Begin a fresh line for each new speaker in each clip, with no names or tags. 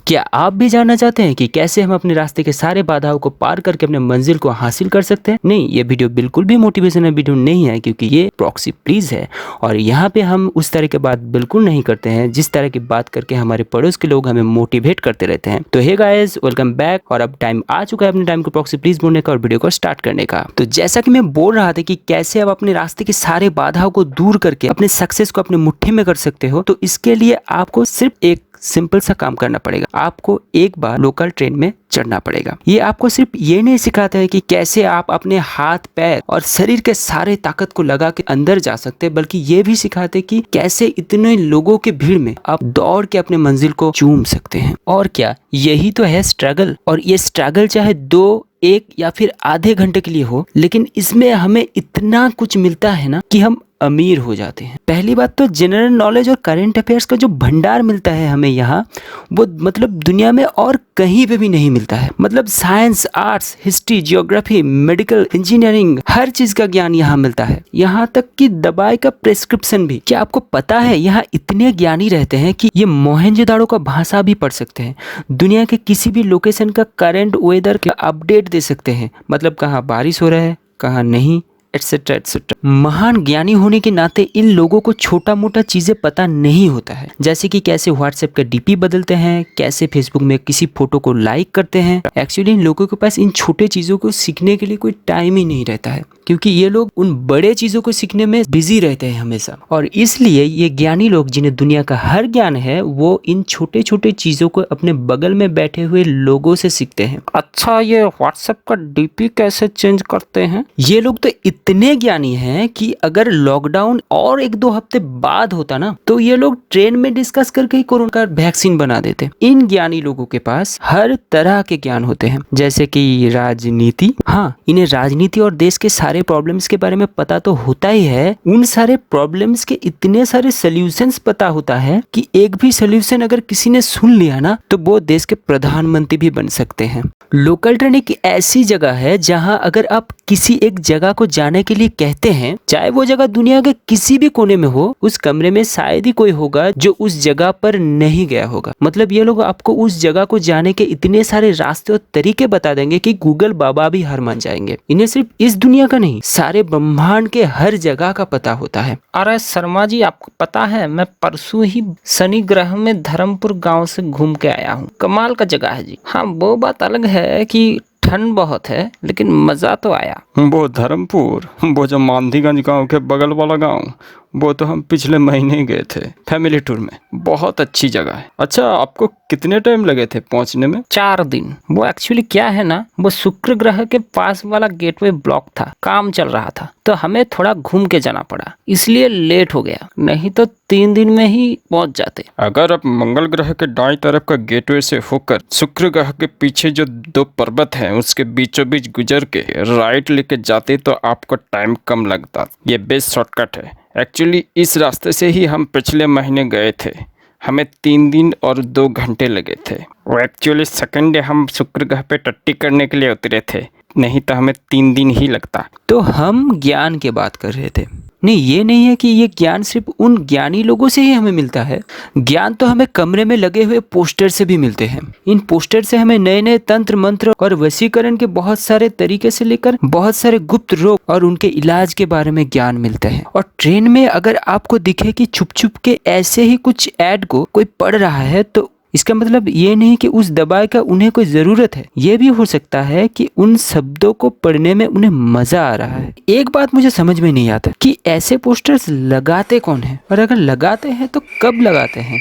क्या आप भी जानना चाहते हैं कि कैसे हम अपने रास्ते के सारे बाधाओं को पार करके अपने मंजिल को हासिल कर सकते हैं? नहीं, ये वीडियो बिल्कुल भी मोटिवेशनल वीडियो नहीं है, क्योंकि ये प्रॉक्सी प्लीज है और यहाँ पे हम उस तरह की बात बिल्कुल नहीं करते हैं जिस तरह की बात करके हमारे पड़ोस के लोग हमें मोटिवेट करते रहते हैं। तो हे गाइस, वेलकम बैक। और अब टाइम आ चुका है अपने टाइम को प्रॉक्सी प्लीज बोलने का और वीडियो को स्टार्ट करने का। तो जैसा कि मैं बोल रहा था कि कैसे आप अपने रास्ते के सारे बाधाओं को दूर करके अपने सक्सेस को अपने मुट्ठी में कर सकते हो, तो इसके लिए आपको सिर्फ एक सिंपल सा काम करना पड़ेगा। आपको एक बार लोकल ट्रेन में चढ़ना पड़ेगा। ये आपको सिर्फ ये नहीं सिखाता है कि कैसे आप अपने हाथ पैर और शरीर के सारे ताकत को लगा के अंदर जा सकते हैं, बल्कि ये भी सिखाते कि कैसे इतने लोगों के भीड़ में आप दौड़ के अपने मंजिल को चूम सकते हैं। और क्या, यही तो है स्ट्रगल। और ये स्ट्रगल चाहे 2, 1 या फिर आधे घंटे के लिए हो, लेकिन इसमें हमें इतना कुछ मिलता है ना कि हम अमीर हो जाते हैं। पहली बात तो जनरल नॉलेज और करंट अफेयर्स का जो भंडार मिलता है हमें यहाँ, वो मतलब दुनिया में और कहीं पे भी नहीं मिलता है। मतलब science, arts, history, geography, medical, engineering, हर चीज का ज्ञान यहाँ मिलता है। यहाँ तक कि दवाई का प्रिस्क्रिप्शन भी। क्या आपको पता है यहाँ इतने ज्ञानी रहते हैं कि ये मोहनजोदाड़ो का भाषा भी पढ़ सकते हैं। दुनिया के किसी भी लोकेशन का करंट वेदर का अपडेट दे सकते हैं। मतलब कहाँ बारिश हो रहा है, कहाँ नहीं, एटसेट्रा एटसेट्रा। महान ज्ञानी होने के नाते इन लोगों को छोटा मोटा चीजें पता नहीं होता है, जैसे कि कैसे व्हाट्सएप का डीपी बदलते हैं, कैसे फेसबुक में किसी फोटो को लाइक करते हैं। एक्चुअली इन लोगों के पास इन छोटे चीजों को सीखने के लिए कोई टाइम ही नहीं रहता है, क्योंकि ये लोग उन बड़े चीजों को सीखने में बिजी रहते हैं हमेशा। और इसलिए ये ज्ञानी लोग, जिन्हें दुनिया का हर ज्ञान है, वो इन छोटे छोटे चीजों को अपने बगल में बैठे हुए लोगों से सीखते हैं। अच्छा, ये व्हाट्सएप का डीपी कैसे चेंज करते हैं? ये लोग तो इतने ज्ञानी हैं कि अगर लॉकडाउन और 1-2 हफ्ते बाद होता ना, तो ये लोग ट्रेन में डिस्कस करके ही कोरोना का वैक्सीन बना देते। इन ज्ञानी लोगों के पास हर तरह के ज्ञान होते हैं, जैसे कि राजनीति। हाँ, इन्हें राजनीति और देश के सारे प्रॉब्लम्स के बारे में पता तो होता ही है। उन सारे प्रॉब्लम्स के इतने सारे सॉल्यूशंस पता होता है कि एक भी सॉल्यूशन अगर किसी ने सुन लिया ना, तो वो देश के प्रधानमंत्री भी बन सकते हैं। लोकल ट्रेन एक ऐसी जगह है जहां अगर आप किसी एक जगह को जाने के लिए कहते हैं, चाहे वो जगह दुनिया के किसी भी कोने में हो, उस कमरे में शायद ही कोई होगा जो उस जगह पर नहीं गया होगा। मतलब ये लोग आपको उस जगह को जाने के इतने सारे रास्ते और तरीके बता देंगे कि गूगल बाबा भी हार मान जाएंगे। इन्हें सिर्फ इस दुनिया का नहीं, सारे ब्रह्मांड के हर जगह का पता होता है।
अरे शर्मा जी, आपको पता है मैं परसों ही शनि ग्रह में धर्मपुर गांव से घूम के आया हूँ। कमाल का जगह है जी। हाँ, वो बात अलग है कि ठंड बहुत है, लेकिन मजा तो आया।
वो धर्मपुर, वो जो मांधीगंज गांव के बगल वाला गांव, वो तो हम पिछले महीने गए थे फैमिली टूर में। बहुत अच्छी जगह है। अच्छा, आपको कितने टाइम लगे थे पहुंचने में?
4 दिन। वो एक्चुअली क्या है ना, वो शुक्र ग्रह के पास वाला गेटवे ब्लॉक था, काम चल रहा था, तो हमें थोड़ा घूम के जाना पड़ा, इसलिए लेट हो गया। नहीं तो 3 दिन में ही पहुंच जाते।
अगर आप मंगल ग्रह के दाईं तरफ का गेटवे से होकर शुक्र ग्रह के पीछे जो 2 पर्वत हैं उसके बीचों बीच गुजर के राइट लेके जाते तो आपको टाइम कम लगता। ये बेस्ट शॉर्टकट है। एक्चुअली इस रास्ते से ही हम पिछले महीने गए थे। हमें 3 दिन और 2 घंटे लगे थे। वो एक्चुअली सेकंड डे हम शुक्र ग्रह पे टट्टी करने के लिए उतरे थे, नहीं तो हमें 3 दिन ही लगता।
तो हम ज्ञान की बात कर रहे थे। नहीं, ये नहीं है कि ये ज्ञान सिर्फ उन ज्ञानी लोगों से ही हमें मिलता है। ज्ञान तो हमें कमरे में लगे हुए पोस्टर से भी मिलते हैं। इन पोस्टर से हमें नए नए तंत्र मंत्र और वशीकरण के बहुत सारे तरीके से लेकर बहुत सारे गुप्त रोग और उनके इलाज के बारे में ज्ञान मिलता है। और ट्रेन में अगर आपको दिखे कि छुप छुप के ऐसे ही कुछ ऐड को कोई पढ़ रहा है, तो इसका मतलब ये नहीं कि उस दवाई का उन्हें कोई जरूरत है। ये भी हो सकता है कि उन शब्दों को पढ़ने में उन्हें मजा आ रहा है। एक बात मुझे समझ में नहीं आता कि ऐसे पोस्टर्स लगाते कौन है, और अगर लगाते हैं तो कब लगाते हैं।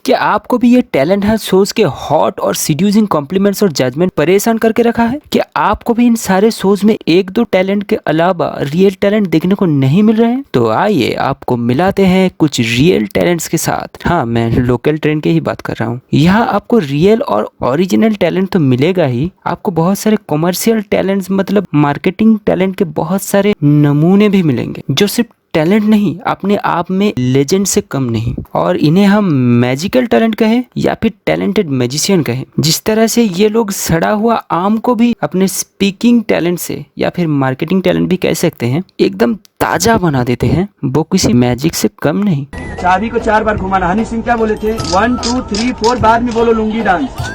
क्या आपको भी ये टैलेंट हंट शोज के हॉट और सीड्यूसिंग कॉम्प्लीमेंट्स और जजमेंट परेशान करके रखा है? क्या आपको भी इन सारे शोज में 1-2 टैलेंट के अलावा रियल टैलेंट देखने को नहीं मिल रहे हैं? तो आइए आपको मिलाते हैं कुछ रियल टैलेंट्स के साथ। हाँ, मैं लोकल ट्रेन की ही बात कर रहा हूँ। यहाँ आपको रियल और ओरिजिनल टैलेंट तो मिलेगा ही, आपको बहुत सारे कॉमर्शियल टैलेंट्स मतलब मार्केटिंग टैलेंट के बहुत सारे नमूने भी मिलेंगे, जो सिर्फ टैलेंट नहीं, अपने आप में लेजेंड से कम नहीं। और इन्हें हम मैजिकल टैलेंट कहें या फिर टैलेंटेड मैजिशियन कहें, जिस तरह से ये लोग सड़ा हुआ आम को भी अपने स्पीकिंग टैलेंट से या फिर मार्केटिंग टैलेंट भी कह सकते हैं एकदम ताजा बना देते हैं, वो किसी मैजिक से कम नहीं।
चाबी को 4 बार घुमाना। हनी सिंह क्या बोले थे? 1 2 3 4, बाद में बोलो लुंगी डांस।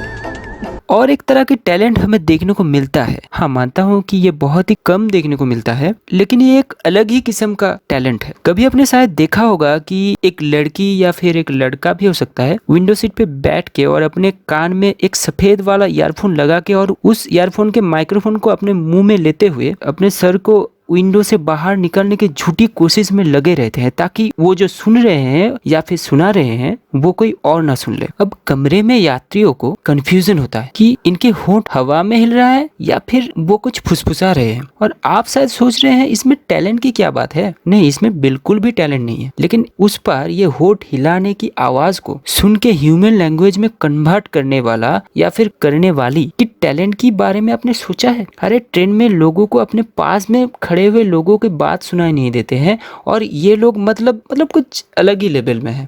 और एक तरह के टैलेंट हमें देखने को मिलता है। हाँ, मानता हूँ कि ये बहुत ही कम देखने को मिलता है, लेकिन ये एक अलग ही किस्म का टैलेंट है। कभी आपने शायद देखा होगा कि एक लड़की या फिर एक लड़का भी हो सकता है, विंडो सीट पे बैठ के और अपने कान में एक सफेद वाला ईयरफोन लगा के और उस ईयरफोन के माइक्रोफोन को अपने मुंह में लेते हुए अपने सर को विंडो से बाहर निकलने की झूठी कोशिश में लगे रहते हैं, ताकि वो जो सुन रहे हैं या फिर सुना रहे हैं वो कोई और ना सुन ले। अब कमरे में यात्रियों को कंफ्यूजन होता है कि इनके होंठ हवा में हिल रहा है या फिर वो कुछ फुसफुसा रहे हैं। और आप शायद सोच रहे हैं इसमें टैलेंट की क्या बात है। नहीं, इसमें बिल्कुल भी टैलेंट नहीं है, लेकिन उस पर ये होंठ हिलाने की आवाज को सुन के ह्यूमन लैंग्वेज में कन्वर्ट करने वाला या फिर करने वाली की टैलेंट के बारे में आपने सोचा है? अरे, ट्रेन में लोगों को अपने पास में खड़े हुए लोगों की बात सुनाई नहीं देते हैं और ये लोग मतलब कुछ अलग ही लेवल में है।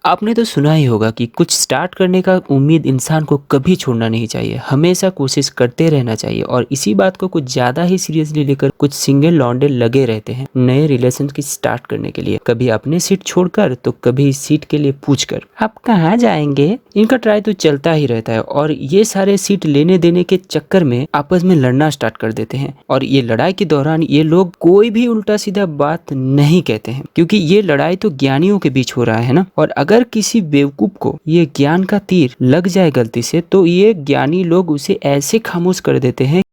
आपने तो सुना ही होगा कि कुछ स्टार्ट करने का उम्मीद इंसान को कभी छोड़ना नहीं चाहिए, हमेशा कोशिश करते रहना चाहिए। और इसी बात को कुछ ज्यादा ही सीरियसली लेकर कुछ सिंगल लौंडे लगे रहते हैं नए रिलेशन की स्टार्ट करने के लिए, कभी अपने सीट छोड़कर तो कभी सीट के लिए पूछकर आप कहाँ जाएंगे। इनका ट्राई तो चलता ही रहता है और ये सारे सीट लेने देने के चक्कर में आपस में लड़ना स्टार्ट कर देते हैं। और ये लड़ाई के दौरान ये लोग कोई भी उल्टा सीधा बात नहीं कहते हैं, क्योंकि ये लड़ाई तो ज्ञानियों के बीच हो रहा है ना। और अगर किसी बेवकूफ को ये ज्ञान का तीर लग जाए गलती से, तो ये ज्ञानी लोग उसे ऐसे खामोश कर देते हैं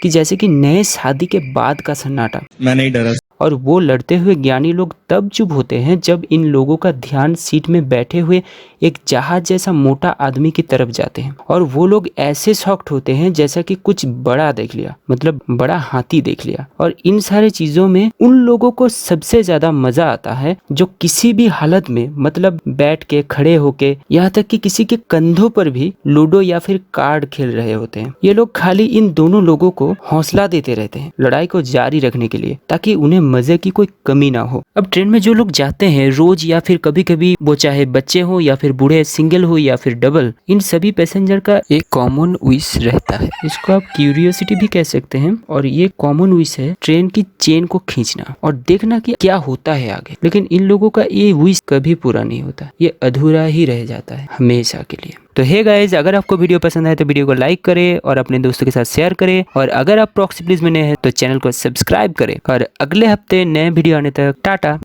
कि जैसे कि नए शादी के बाद का सन्नाटा।
मैं नहीं डरा।
और वो लड़ते हुए ज्ञानी लोग तब चुप होते हैं जब इन लोगों का ध्यान सीट में बैठे हुए एक जहाज जैसा मोटा आदमी की तरफ जाते हैं और वो लोग ऐसे शॉक्ड होते हैं जैसा कि कुछ बड़ा देख लिया, मतलब बड़ा हाथी देख लिया। और इन सारे चीजों में उन लोगों को सबसे ज्यादा मजा आता है जो किसी भी हालत में, मतलब बैठ के, खड़े होके, यहाँ तक कि किसी के कंधों पर भी लूडो या फिर कार्ड खेल रहे होते हैं। ये लोग खाली इन दोनों लोगों को हौसला देते रहते हैं लड़ाई को जारी रखने के लिए, ताकि उन्हें मजे की कोई कमी ना हो। अब ट्रेन में जो लोग जाते हैं रोज या फिर कभी कभी, वो चाहे बच्चे हो या फिर बूढ़े, सिंगल हो या फिर डबल, इन सभी पैसेंजर का एक कॉमन विश रहता है। इसको आप क्यूरियोसिटी भी कह सकते हैं। और ये कॉमन विश है ट्रेन की चेन को खींचना और देखना कि क्या होता है आगे। लेकिन इन लोगों का ये विश कभी पूरा नहीं होता, ये अधूरा ही रह जाता है हमेशा के लिए। तो हे गाइस, अगर आपको वीडियो पसंद आए तो वीडियो को लाइक करें और अपने दोस्तों के साथ शेयर करें। और अगर आप प्रॉक्सी प्लीज में नए हैं तो चैनल को सब्सक्राइब करें। और अगले हफ्ते नए वीडियो आने तक टाटा।